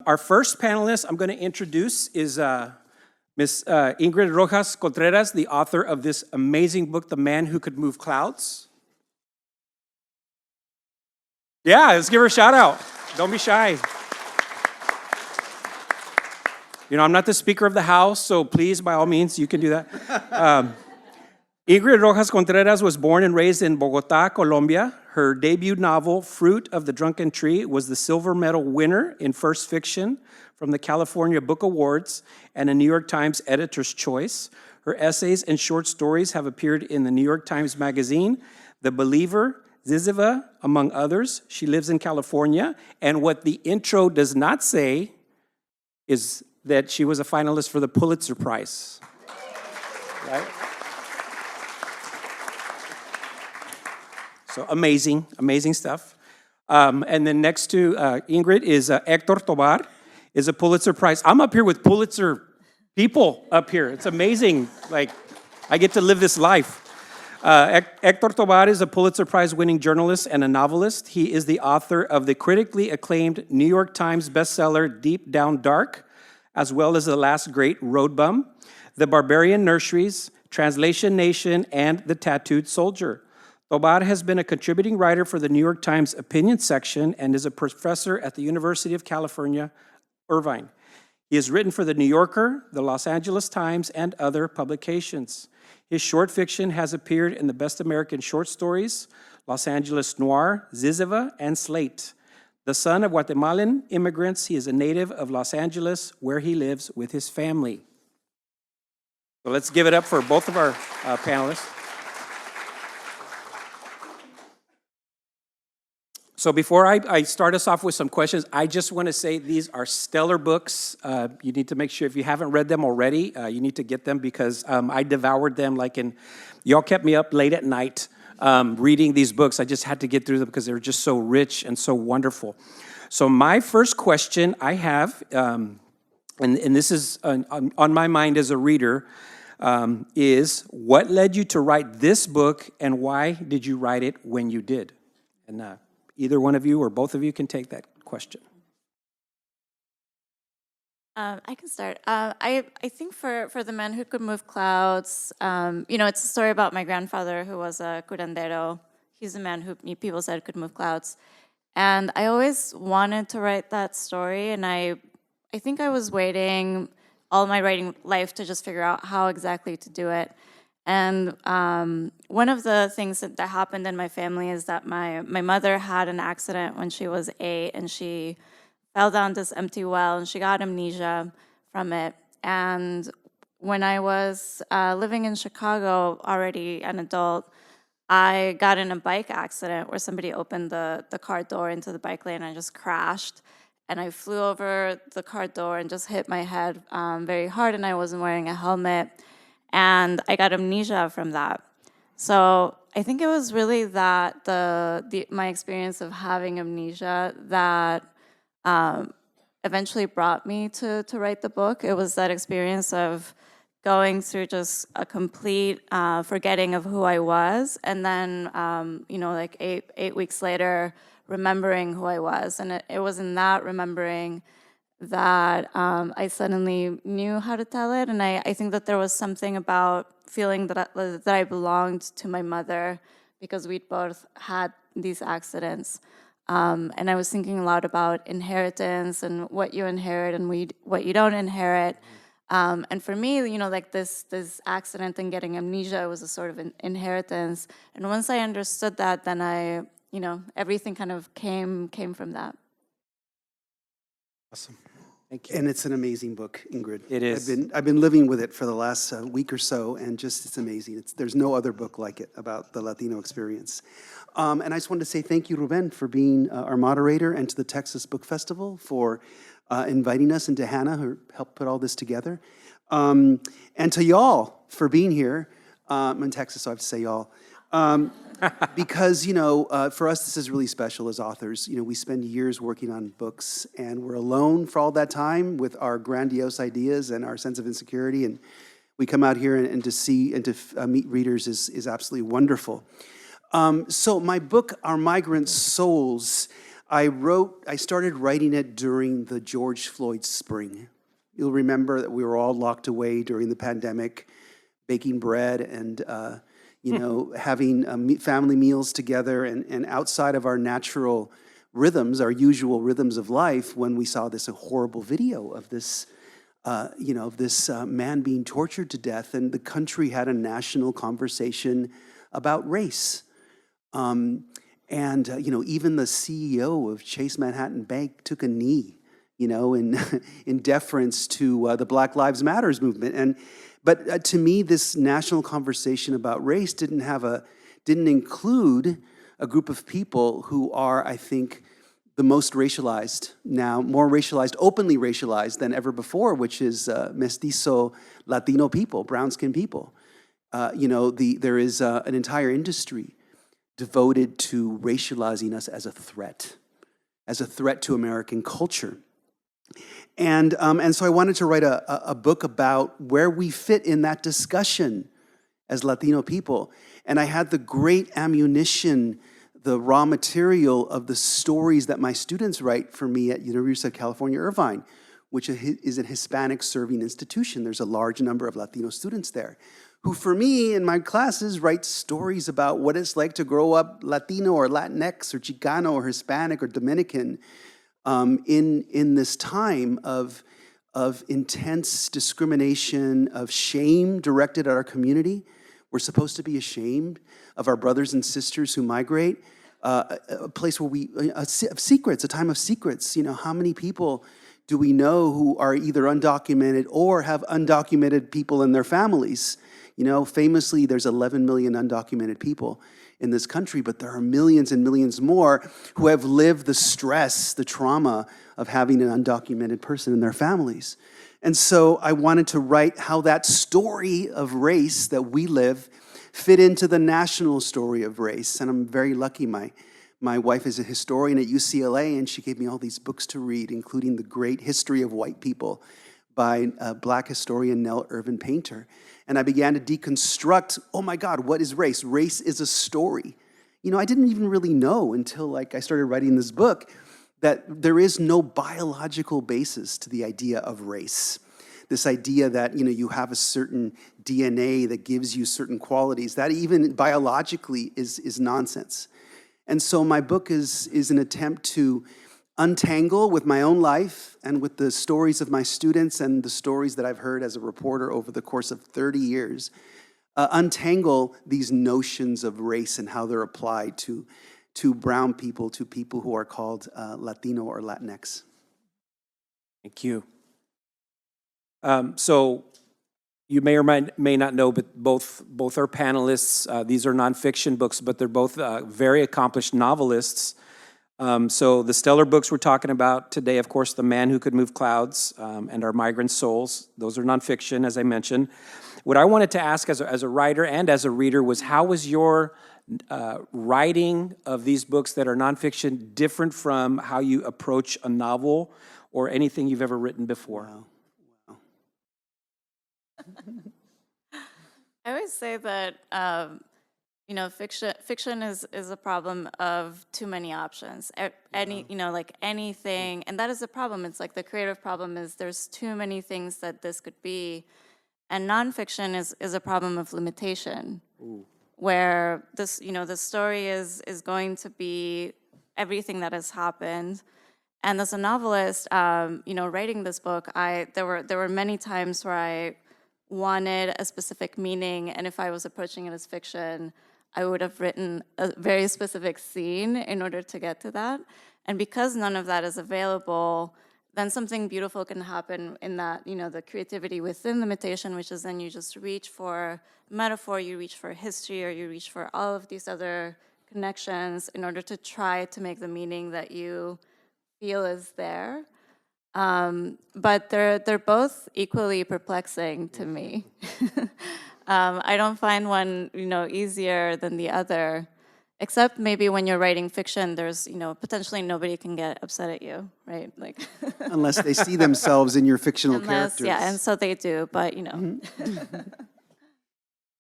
Our first panelist I'm going to introduce is Miss Ingrid Rojas Contreras, the author of this amazing book, The Man Who Could Move Clouds. Yeah, let's give her a shout out. Don't be shy. You know, I'm not the Speaker of the House, so please, by all means, you can do that. Ingrid Rojas Contreras was born and raised in Bogotá, Colombia. Her debut novel, Fruit of the Drunken Tree, was the silver medal winner in First Fiction from the California Book Awards and a New York Times Editor's Choice. Her essays and short stories have appeared in the New York Times Magazine, The Believer, Ziziva, among others. She lives in California, and what the intro does not say is that she was a finalist for the Pulitzer Prize. Right? So amazing, amazing stuff. And then next to Ingrid is Héctor Tobar, is a Pulitzer Prize. I'm up here with Pulitzer people up here. It's amazing. Like, I get to live this life. Héctor Tobar is a Pulitzer Prize winning journalist and a novelist. He is the author of the critically acclaimed New York Times bestseller Deep Down Dark, as well as The Last Great Road Bum, The Barbarian Nurseries, Translation Nation, and The Tattooed Soldier. Tobar has been a contributing writer for the New York Times opinion section and is a professor at the University of California, Irvine. He has written for The New Yorker, the Los Angeles Times, and other publications. His short fiction has appeared in the Best American Short Stories, Los Angeles Noir, Ziziva, and Slate. The son of Guatemalan immigrants, he is a native of Los Angeles, where he lives with his family. So let's give it up for both of our panelists. So before I start us off with some questions, I just want to say these are stellar books. You need to make sure, if you haven't read them already, you need to get them because I devoured them y'all kept me up late at night reading these books. I just had to get through them because they were just so rich and so wonderful. So my first question I have, and this is on my mind as a reader, is what led you to write this book and why did you write it when you did? And either one of you or both of you can take that question. I can start. I think for The Man Who Could Move Clouds, it's a story about my grandfather who was a curandero. He's a man who people said could move clouds. And I always wanted to write that story, and I think I was waiting all my writing life to just figure out how exactly to do it. And one of the things that happened in my family is that my mother had an accident when she was 8, and she fell down this empty well, and she got amnesia from it. And when I was living in Chicago, already an adult, I got in a bike accident where somebody opened the car door into the bike lane, and I just crashed. And I flew over the car door and just hit my head very hard, and I wasn't wearing a helmet. And I got amnesia from that. So I think it was really that my experience of having amnesia that eventually brought me to write the book. It was that experience of going through just a complete forgetting of who I was, and then like eight weeks later, remembering who I was. And it was in that remembering that I suddenly knew how to tell it. And I think that there was something about feeling that I belonged to my mother because we'd both had these accidents. And I was thinking a lot about inheritance and what you inherit and what you don't inherit. And for me, this accident and getting amnesia was a sort of an inheritance. And once I understood that, then everything kind of came from that. Awesome. Thank you. And it's an amazing book, Ingrid. It is. I've been living with it for the last week or so, and it's amazing. There's no other book like it about the Latino experience. And I just wanted to say thank you, Ruben, for being our moderator, and to the Texas Book Festival for inviting us, and to Hannah, who helped put all this together. And to y'all for being here. I'm in Texas, so I have to say y'all. Because, for us, this is really special as authors. We spend years working on books, and we're alone for all that time with our grandiose ideas and our sense of insecurity. And we come out here and to see and to meet readers is absolutely wonderful. So my book, Our Migrant Souls, I started writing it during the George Floyd spring. You'll remember that we were all locked away during the pandemic, baking bread and, having family meals together and outside of our natural rhythms, our usual rhythms of life, when we saw this horrible video of this, man being tortured to death, and the country had a national conversation about race. Even the CEO of Chase Manhattan Bank took a knee, in deference to the Black Lives Matters movement. But to me, this national conversation about race didn't include a group of people who are, I think, the most racialized now, more racialized, openly racialized than ever before, which is mestizo Latino people, brown-skinned people. There is an entire industry devoted to racializing us as a threat to American culture. And so I wanted to write a book about where we fit in that discussion as Latino people. And I had the great ammunition, the raw material of the stories that my students write for me at University of California, Irvine, which is a Hispanic-serving institution. There's a large number of Latino students there, who for me in my classes write stories about what it's like to grow up Latino or Latinx or Chicano or Hispanic or Dominican in this time of intense discrimination, of shame directed at our community. We're supposed to be ashamed of our brothers and sisters who migrate. A place where secrets, a time of secrets. How many people do we know who are either undocumented or have undocumented people in their families? Famously, there's 11 million undocumented people in this country, but there are millions and millions more who have lived the stress, the trauma of having an undocumented person in their families. And so I wanted to write how that story of race that we live fit into the national story of race. And I'm very lucky. My wife is a historian at UCLA, and she gave me all these books to read, including The Great History of White People by Black historian Nell Irvin Painter. And I began to deconstruct, oh my God, what is race? Race is a story. I didn't even really know until I started writing this book that there is no biological basis to the idea of race. This idea that, you have a certain DNA that gives you certain qualities, that even biologically is nonsense. And so my book is an attempt to untangle with my own life and with the stories of my students and the stories that I've heard as a reporter over the course of 30 years, untangle these notions of race and how they're applied to brown people, to people who are called Latino or Latinx. Thank you. So you may or may not know, but both are panelists. These are nonfiction books, but they're both very accomplished novelists. So the stellar books we're talking about today, of course, The Man Who Could Move Clouds and our Migrant Souls. Those are nonfiction, as I mentioned. What I wanted to ask as a writer and as a reader was, how was your writing of these books that are nonfiction different from how you approach a novel or anything you've ever written before? Wow. I always say that fiction is a problem of too many options. Anything, and that is a problem. It's like the creative problem is there's too many things that this could be, and nonfiction is a problem of limitation. Ooh. Where this, the story is going to be everything that has happened. And as a novelist, writing this book, there were many times where I wanted a specific meaning, and if I was approaching it as fiction, I would have written a very specific scene in order to get to that. And because none of that is available, then something beautiful can happen in that, the creativity within limitation, which is then you just reach for metaphor, you reach for history, or you reach for all of these other connections in order to try to make the meaning that you feel is there. But they're both equally perplexing to me. I don't find one, easier than the other, except maybe when you're writing fiction, there's, potentially nobody can get upset at you, right? Unless they see themselves in your fictional characters. Yeah, and so they do, but,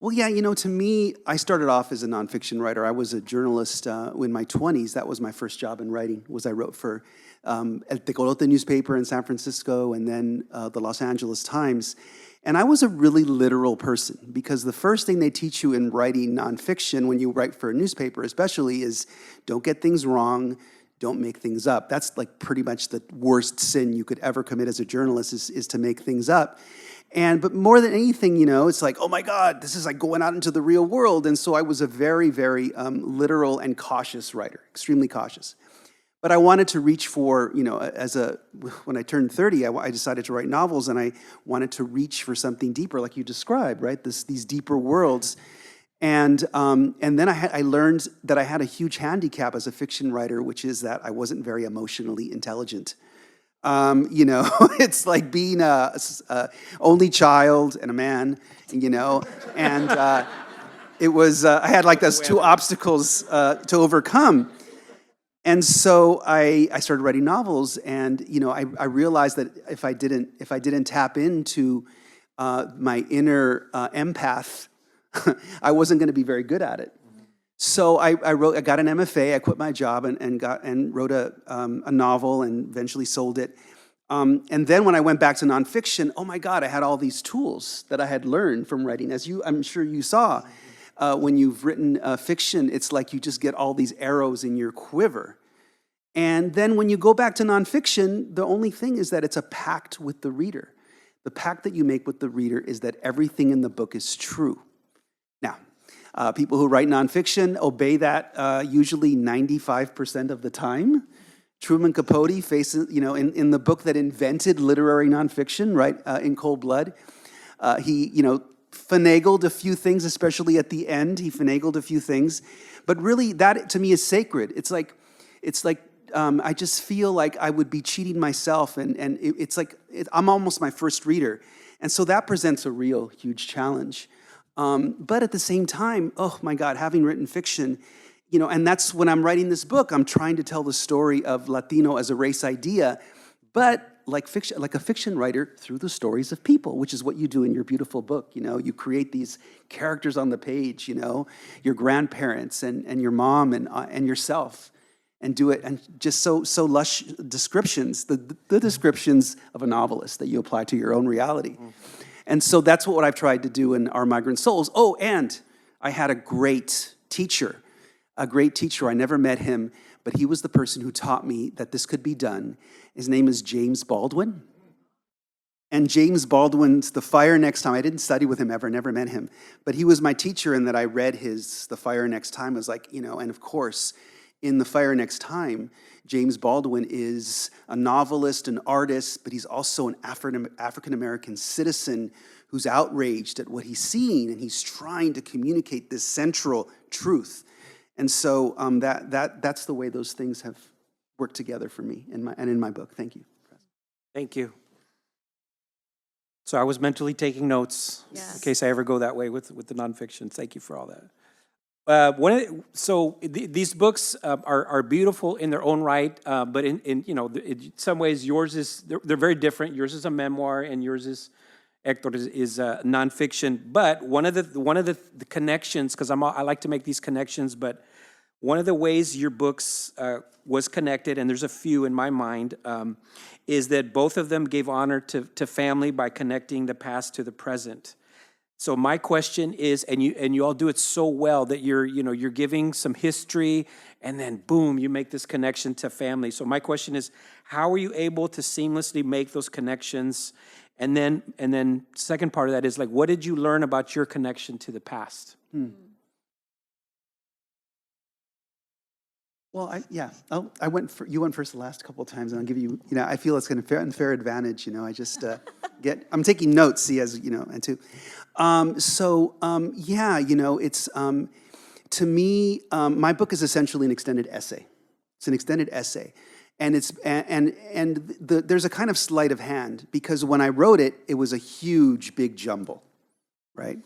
Well, yeah, to me, I started off as a nonfiction writer. I was a journalist in my 20s. That was my first job in writing, was I wrote for El Tecolote newspaper in San Francisco and then the Los Angeles Times. And I was a really literal person because the first thing they teach you in writing nonfiction, when you write for a newspaper especially, is don't get things wrong, don't make things up. That's like pretty much the worst sin you could ever commit as a journalist is to make things up. But more than anything, it's like, oh my God, this is like going out into the real world. And so I was a very, very literal and cautious writer, extremely cautious. But I wanted to reach for, when I turned 30, I decided to write novels, and I wanted to reach for something deeper, like you described, right? These deeper worlds. And then I learned that I had a huge handicap as a fiction writer, which is that I wasn't very emotionally intelligent. It's like being a only child and a man, and it was, I had like those two obstacles to overcome. And so I started writing novels, and, I realized that if I didn't tap into my inner empath, I wasn't going to be very good at it. So I got an MFA, I quit my job and wrote a novel and eventually sold it. And then when I went back to nonfiction, oh my God, I had all these tools that I had learned from writing. I'm sure you saw, when you've written fiction, it's like you just get all these arrows in your quiver. And then when you go back to nonfiction, the only thing is that it's a pact with the reader. The pact that you make with the reader is that everything in the book is true. Now, people who write nonfiction obey that usually 95% of the time. Truman Capote faces, in the book that invented literary nonfiction, right, In Cold Blood, he, finagled a few things, especially at the end. He finagled a few things, but really, that to me is sacred. It's like I just feel like I would be cheating myself, and I'm almost my first reader, and so that presents a real huge challenge. But at the same time, oh my God, having written fiction, and that's when I'm writing this book, I'm trying to tell the story of Latino as a race idea, but like a fiction writer through the stories of people, which is what you do in your beautiful book. You create these characters on the page, your grandparents and your mom and yourself, and do it, and just so lush descriptions, the descriptions of a novelist that you apply to your own reality. And so that's what I've tried to do in Our Migrant Souls. Oh, and I had a great teacher. I never met him, but he was the person who taught me that this could be done. His name is James Baldwin. And James Baldwin's The Fire Next Time, I didn't study with him ever, never met him, but he was my teacher, and that I read The Fire Next Time. I was like, and of course, in The Fire Next Time, James Baldwin is a novelist, an artist, but he's also an African-American citizen who's outraged at what he's seeing, and he's trying to communicate this central truth. And so that's the way those things have worked together for me in my book. Thank you. Thank you. So I was mentally taking notes in case I ever go that way with the nonfiction. Thank you for all that. These books are beautiful in their own right, but in some ways yours they're very different. Yours is a memoir, and yours is Héctor is nonfiction. But one of the connections, because I like to make these connections, but one of the ways your books was connected, and there's a few in my mind, is that both of them gave honor to family by connecting the past to the present. So my question is, and you all do it so well that you're giving some history, and then boom, you make this connection to family. So my question is, how are you able to seamlessly make those connections? And then second part of that is, like, what did you learn about your connection to the past? Well, you went first the last couple of times, and I'll give you, I feel it's an unfair advantage, I just I'm taking notes, see, as, and too. It's, to me, my book is essentially an extended essay. It's an extended essay. And there's a kind of sleight of hand, because when I wrote it, it was a huge, big jumble, right?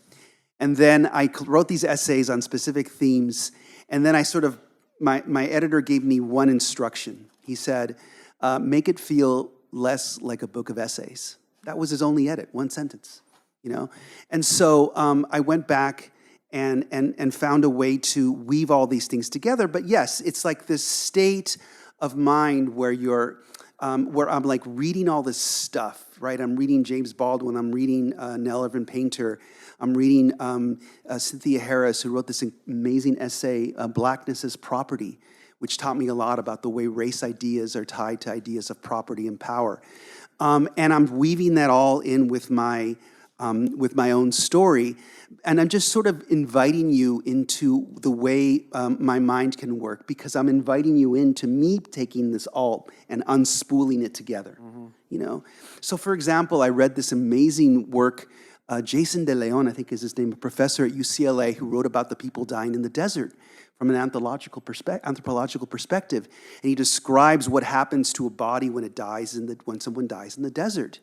And then I wrote these essays on specific themes, and then I sort of, my editor gave me one instruction. He said, make it feel less like a book of essays. That was his only edit, one sentence. you know? And so I went back and found a way to weave all these things together. But yes, it's like this state of mind where where I'm like reading all this stuff, right? I'm reading James Baldwin, I'm reading Nell Irvin Painter, I'm reading Cynthia Harris, who wrote this amazing essay, Blackness as Property, which taught me a lot about the way race ideas are tied to ideas of property and power. And I'm weaving that all in with my own story. And I'm just sort of inviting you into the way my mind can work, because I'm inviting you into me taking this all and unspooling it together, you know? So for example, I read this amazing work, Jason De Leon, I think is his name, a professor at UCLA who wrote about the people dying in the desert from an anthropological perspective. And he describes what happens to a body when it dies when someone dies in the desert.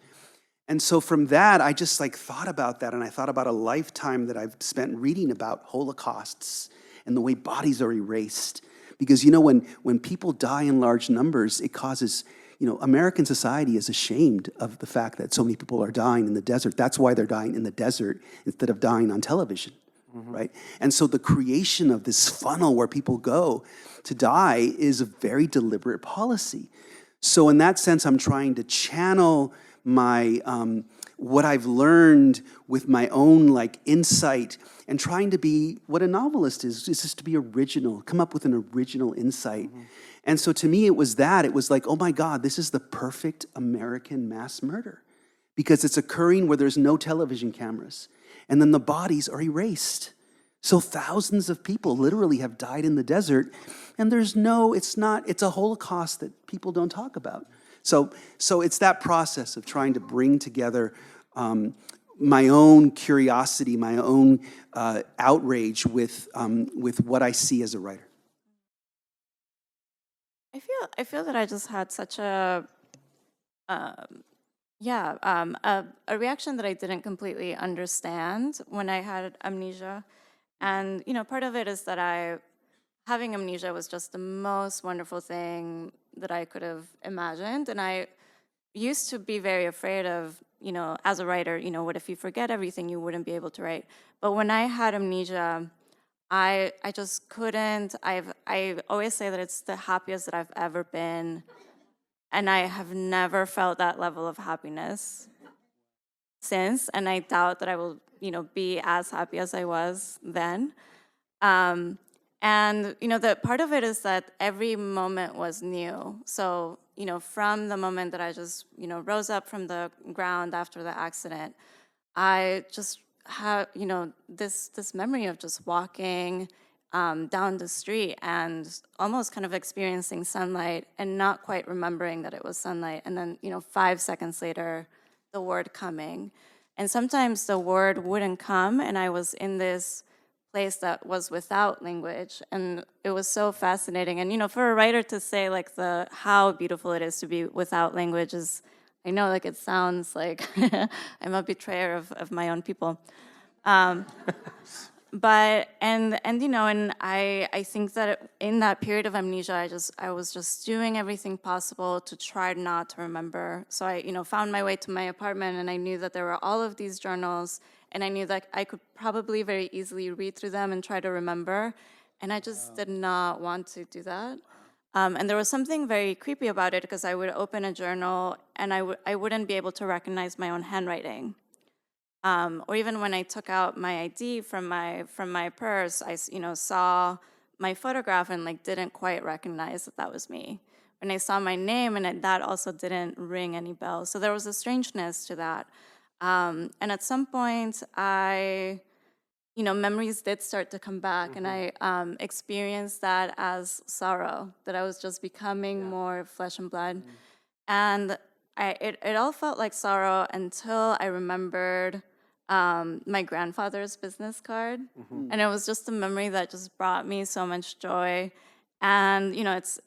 And so from that, I just like thought about that, and I thought about a lifetime that I've spent reading about holocausts and the way bodies are erased. Because, you know, when people die in large numbers, it causes, you know, American society is ashamed of the fact that so many people are dying in the desert. That's why they're dying in the desert instead of dying on television, right? And so the creation of this funnel where people go to die is a very deliberate policy. So in that sense, I'm trying to channel my what I've learned with my own like insight, and trying to be what a novelist is just to be original, come up with an original insight. And so to me, it was like, oh my God, this is the perfect American mass murder, because it's occurring where there's no television cameras, and then the bodies are erased. So thousands of people literally have died in the desert, and it's a Holocaust that people don't talk about. So it's that process of trying to bring together my own curiosity, my own outrage with what I see as a writer. I feel that I just had such a reaction that I didn't completely understand when I had amnesia. And, you know, part of it is that having amnesia was just the most wonderful thing that I could have imagined. And I used to be very afraid of, you know, as a writer, you know, what if you forget everything, you wouldn't be able to write. But when I had amnesia, I just couldn't. I always say that it's the happiest that I've ever been. And I have never felt that level of happiness since. And I doubt that I will, you know, be as happy as I was then. And, you know, the part of it is that every moment was new. So, you know, from the moment that I just, you know, rose up from the ground after the accident, I just had, you know, this memory of just walking down the street and almost kind of experiencing sunlight and not quite remembering that it was sunlight. And then, you know, 5 seconds later, the word coming. And sometimes the word wouldn't come, and I was in this place that was without language, and it was so fascinating. And, you know, for a writer to say like how beautiful it is to be without language is, I know, like, it sounds like I'm a betrayer of my own people. But, and you know, and I think that in that period of amnesia, I was just doing everything possible to try not to remember. So I, you know, found my way to my apartment, and I knew that there were all of these journals, and I knew that I could probably very easily read through them and try to remember, and I just did not want to do that. And there was something very creepy about it, because I would open a journal, and I wouldn't be able to recognize my own handwriting. Or even when I took out my ID from my purse, I, you know, saw my photograph and like didn't quite recognize that was me. When I saw my name, and that also didn't ring any bells. So there was a strangeness to that. And at some point, you know, memories did start to come back, and I experienced that as sorrow, that I was just becoming more flesh and blood. And it all felt like sorrow until I remembered my grandfather's business card. And it was just a memory that just brought me so much joy. And, you know, it's,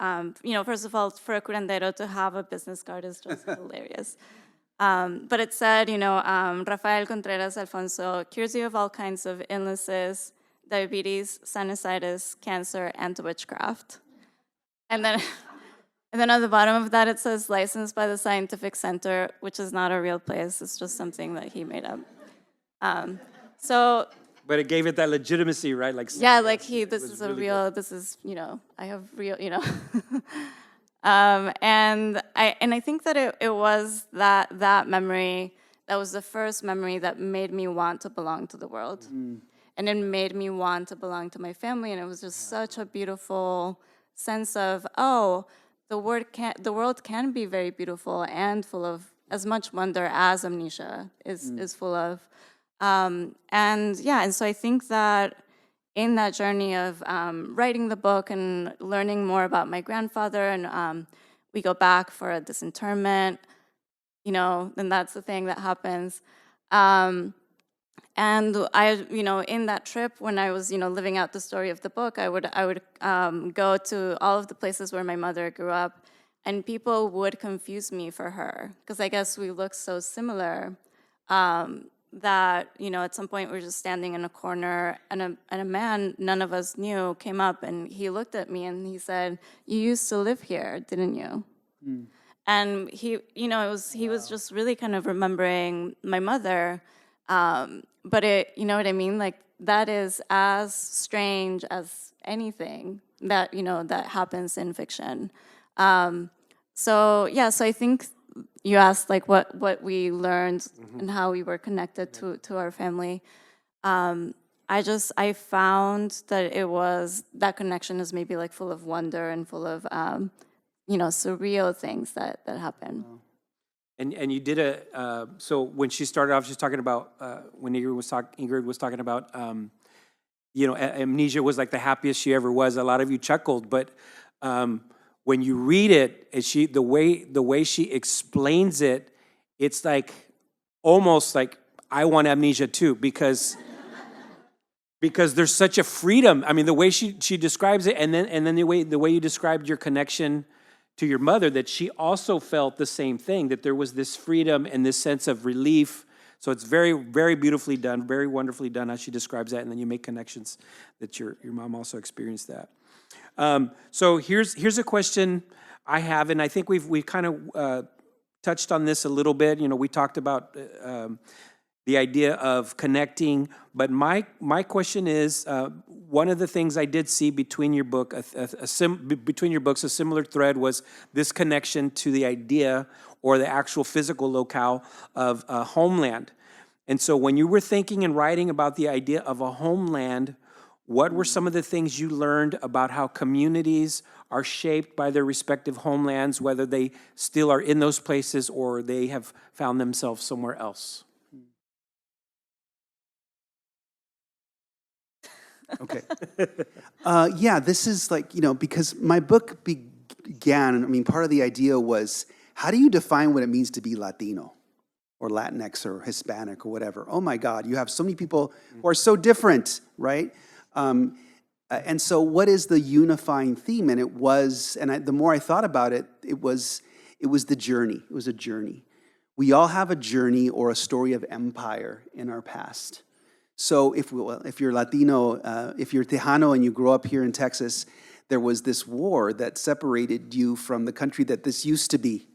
you know, first of all, for a curandero to have a business card is just hilarious. But it said, you know, Rafael Contreras Alfonso cures you of all kinds of illnesses, diabetes, sinusitis, cancer, and witchcraft. And then at the bottom of that, it says licensed by the Scientific Center, which is not a real place. It's just something that he made up. So But it gave it that legitimacy, right? Like, yeah, like this was is a really real, this is, I have real, and I think that it was that memory, that was the first memory that made me want to belong to the world. And it made me want to belong to my family, and it was just such a beautiful sense of, oh, the world can be very beautiful and full of as much wonder as amnesia is full of. And so I think that in that journey of writing the book and learning more about my grandfather, and we go back for a disinterment, then that's the thing that happens. And I, in that trip, when I was, living out the story of the book, I would go to all of the places where my mother grew up, and people would confuse me for her, because I guess we look so similar. That, at some point we were just standing in a corner, and a man none of us knew came up, and he looked at me and he said, "You used to live here, didn't you?" And he was just really kind of remembering my mother, but it, you know what I mean? Like, that is as strange as anything that, that happens in fiction. So I think you asked like what we learned and how we were connected to our family. I found that that connection is maybe like full of wonder and full of, surreal things that happen. And you did so when she started off, she's talking about, when Ingrid was talking about, amnesia was like the happiest she ever was. A lot of you chuckled, but when you read it, and the way she explains it, it's like almost like I want amnesia too, because there's such a freedom. I mean, the way she describes it, and then the way you described your connection to your mother, that she also felt the same thing, that there was this freedom and this sense of relief. So it's very, very beautifully done, very wonderfully done how she describes that, and then you make connections that your mom also experienced that. So here's a question I have, and I think we've kind of touched on this a little bit. We talked about the idea of connecting, but my question is, one of the things I did see between your book, between your books, a similar thread was this connection to the idea or the actual physical locale of a homeland. And so when you were thinking and writing about the idea of a homeland, what were some of the things you learned about how communities are shaped by their respective homelands, whether they still are in those places or they have found themselves somewhere else? Okay. This is like, because my book began, I mean, part of the idea was, how do you define what it means to be Latino or Latinx or Hispanic or whatever? Oh my God, you have so many people who are so different, right? And so what is the unifying theme? And it was, the more I thought about it, it was the journey. It was a journey. We all have a journey or a story of empire in our past. So if you're Latino, if you're Tejano and you grow up here in Texas, there was this war that separated you from the country that this used to be,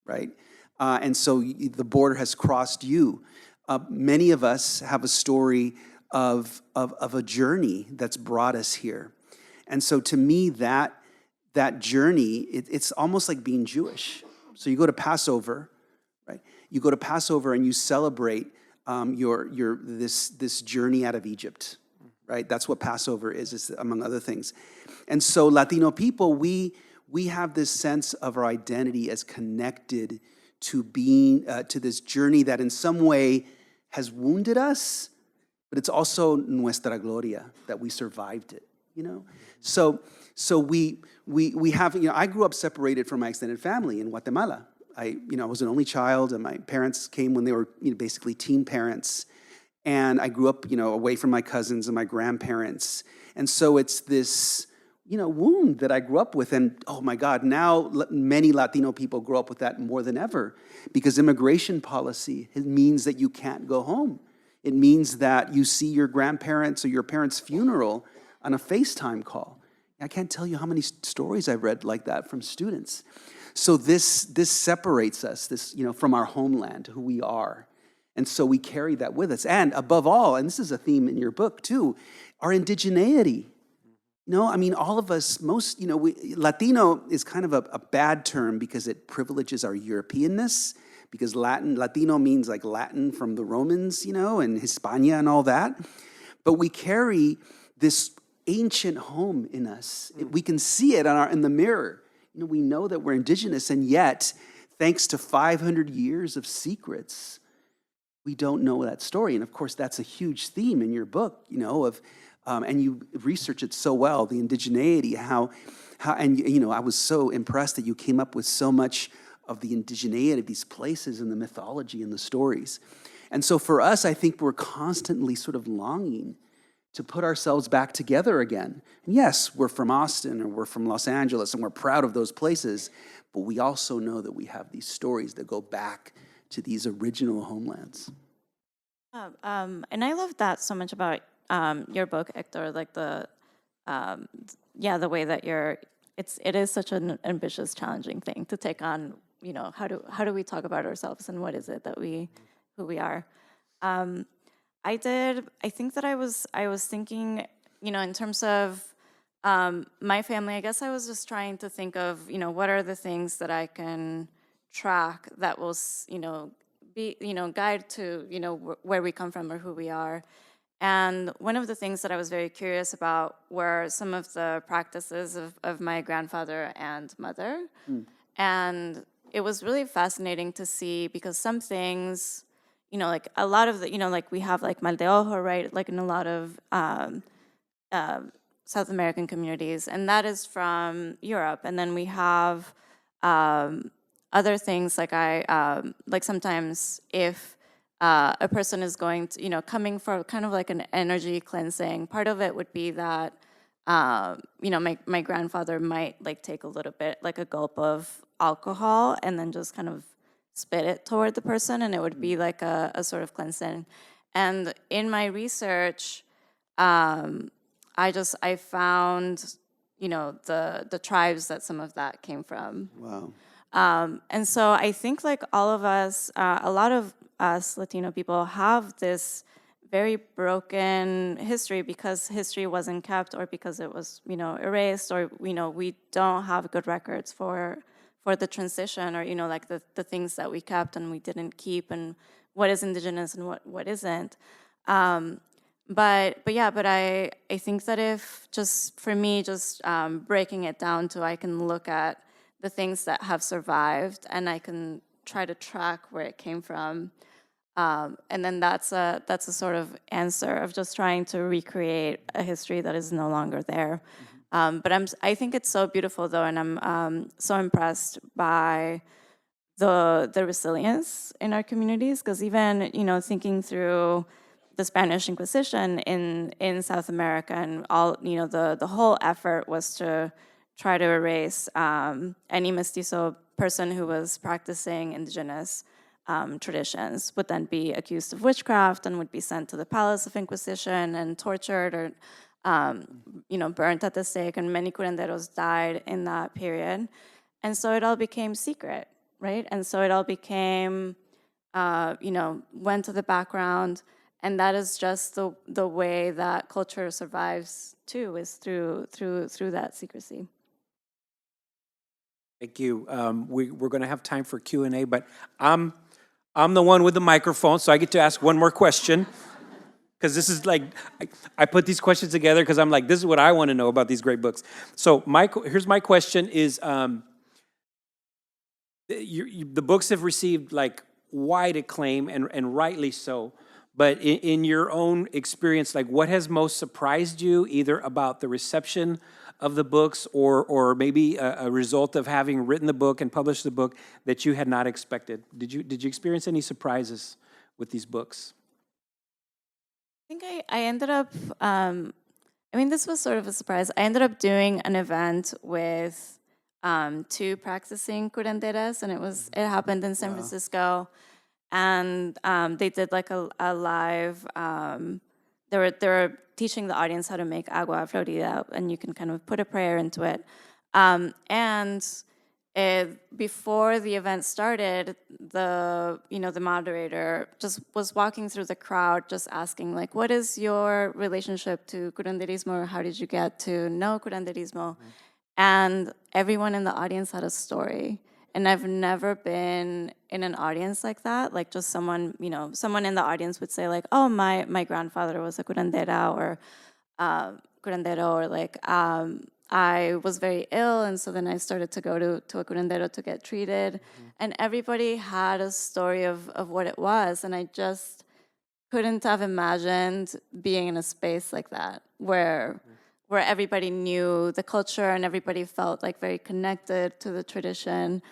right? And so the border has crossed you. Many of us have a story of a journey that's brought us here. And so to me, that journey, it's almost like being Jewish. So you go to Passover, right? You go to Passover and you celebrate this journey out of Egypt, right? That's what Passover is among other things. And so Latino people, we have this sense of our identity as connected to being, to this journey that in some way has wounded us, but it's also nuestra gloria, that we survived it, So we have, I grew up separated from my extended family in Guatemala. I was an only child, and my parents came when they were basically teen parents. And I grew up, away from my cousins and my grandparents. And so it's this, wound that I grew up with. And oh my God, now many Latino people grow up with that more than ever, because immigration policy, it means that you can't go home. It means that you see your grandparents or your parents' funeral on a FaceTime call. I can't tell you how many stories I've read like that from students. So this separates us, from our homeland, who we are. And so we carry that with us. And above all, and this is a theme in your book too, our indigeneity. I mean, all of us, most, Latino is kind of a bad term because it privileges our Europeanness, because Latino means like Latin from the Romans, and Hispania and all that. But we carry this ancient home in us. We can see it in the mirror. We know that we're indigenous, and yet, thanks to 500 years of secrets, we don't know that story. And of course, that's a huge theme in your book, and you research it so well, the indigeneity, and I was so impressed that you came up with so much of the indigeneity of these places and the mythology and the stories. And so for us, I think we're constantly sort of longing to put ourselves back together again. And yes, we're from Austin or we're from Los Angeles and we're proud of those places, but we also know that we have these stories that go back to these original homelands. And I love that so much about your book, Héctor, like the way that it is such an ambitious, challenging thing to take on. How do we talk about ourselves and what is it that who we are? I think that I was thinking, in terms of my family, I guess I was just trying to think of, what are the things that I can track that will, be, guide to, where we come from or who we are. And one of the things that I was very curious about were some of the practices of my grandfather and mother. And it was really fascinating to see, because some things, like a lot of the, like we have like mal de ojo, right? Like in a lot of South American communities, and that is from Europe. And then we have other things like like sometimes if a person is going to, coming for kind of like an energy cleansing, part of it would be that, my grandfather might like take a little bit, like a gulp of alcohol and then just kind of spit it toward the person, and it would be like a sort of cleansing. And in my research, I found, the tribes that some of that came from. Wow. And so I think like all of us, a lot of us Latino people have this very broken history because history wasn't kept, or because it was, erased, or, we don't have good records for the transition, or, like the things that we kept and we didn't keep, and what is indigenous and what isn't. But I think that if just for me, just breaking it down to, I can look at the things that have survived and I can try to track where it came from. And then that's a sort of answer of just trying to recreate a history that is no longer there. But I think it's so beautiful though, and I'm so impressed by the resilience in our communities, because even, thinking through the Spanish Inquisition in South America, and all, the whole effort was to try to erase any mestizo person who was practicing indigenous traditions would then be accused of witchcraft and would be sent to the Palace of Inquisition and tortured, or burnt at the stake, and many curanderos died in that period. And so it all became secret, right? And so it all became, went to the background, and that is just the way that culture survives too, is through that secrecy. Thank you. We're going to have time for Q&A, but I'm the one with the microphone, so I get to ask one more question. Because this is like, I put these questions together because I'm like, this is what I want to know about these great books. So here's my question is, the books have received like wide acclaim, and rightly so. But in your own experience, like what has most surprised you, either about the reception of the books or maybe a result of having written the book and published the book that you had not expected? Did you experience any surprises with these books? I think I ended up, this was sort of a surprise. I ended up doing an event with 2 practicing curanderas, and it happened in San Francisco. And they did like a live, they were teaching the audience how to make agua florida, and you can kind of put a prayer into it. And before the event started, the moderator just was walking through the crowd, just asking, like, what is your relationship to curanderismo, or how did you get to know curanderismo? And everyone in the audience had a story. And I've never been in an audience like that. Like, just someone in the audience would say, like, oh, my grandfather was a curandera, or curandero, or like, I was very ill, and so then I started to go to a curandero to get treated. And everybody had a story of what it was, and I just couldn't have imagined being in a space like that, where everybody knew the culture and everybody felt like very connected to the tradition.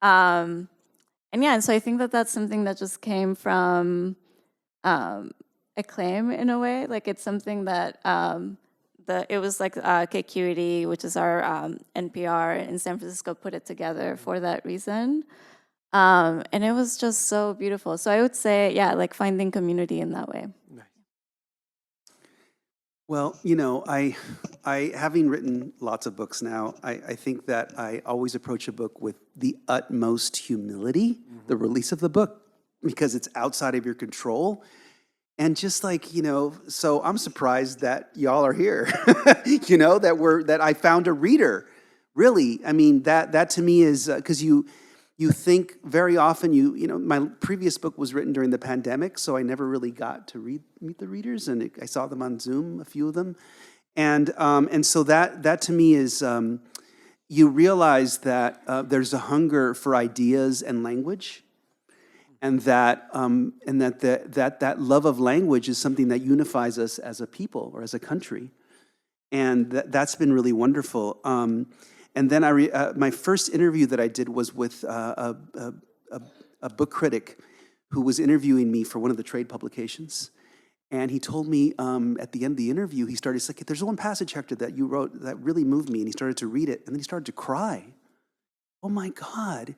And so I think that that's something that just came from acclaim in a way. Like, it's something that it was like KQED, which is our NPR in San Francisco, put it together for that reason. And it was just so beautiful. So I would say, yeah, like finding community in that way. Nice. Well, I having written lots of books now, I think that I always approach a book with the utmost humility, the release of the book, because it's outside of your control. And just like, so I'm surprised that y'all are here, that I found a reader. Really, I mean, that to me is, because you think very often, my previous book was written during the pandemic, so I never really got to meet the readers, and I saw them on Zoom, a few of them. And so that to me is, you realize that there's a hunger for ideas and language. And that love of language is something that unifies us as a people or as a country, and that's been really wonderful. And then my first interview that I did was with a book critic who was interviewing me for one of the trade publications, and he told me at the end of the interview, he's like, "There's one passage, Hector, that you wrote that really moved me," and he started to read it, and then he started to cry. Oh my God.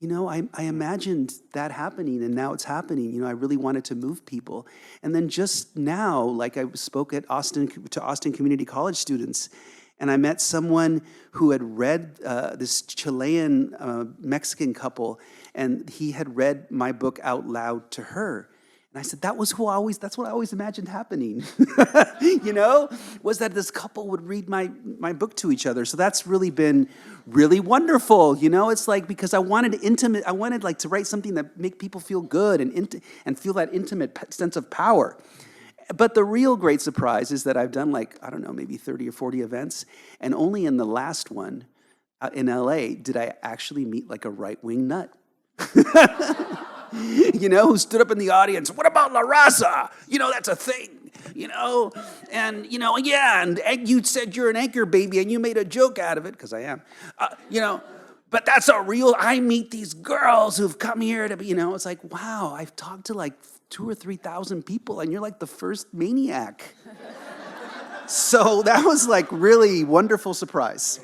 I imagined that happening, and now it's happening. I really wanted to move people. And then just now, like, I spoke to Austin Community College students, and I met someone who had read this Chilean Mexican couple, and he had read my book out loud to her. And I said, that's what I always imagined happening, was that this couple would read my book to each other. So that's really been really wonderful, It's like, because I wanted to write something that make people feel good and feel that intimate sense of power. But the real great surprise is that I've done, like, I don't know, maybe 30 or 40 events, and only in the last one in LA did I actually meet like a right-wing nut. Who stood up in the audience, what about La Raza? That's a thing, and, and you said you're an anchor baby and you made a joke out of it, because I am, but that's I meet these girls who've come here to be, it's like, wow, I've talked to like 2,000 or 3,000 people and you're like the first maniac. So that was like really wonderful surprise.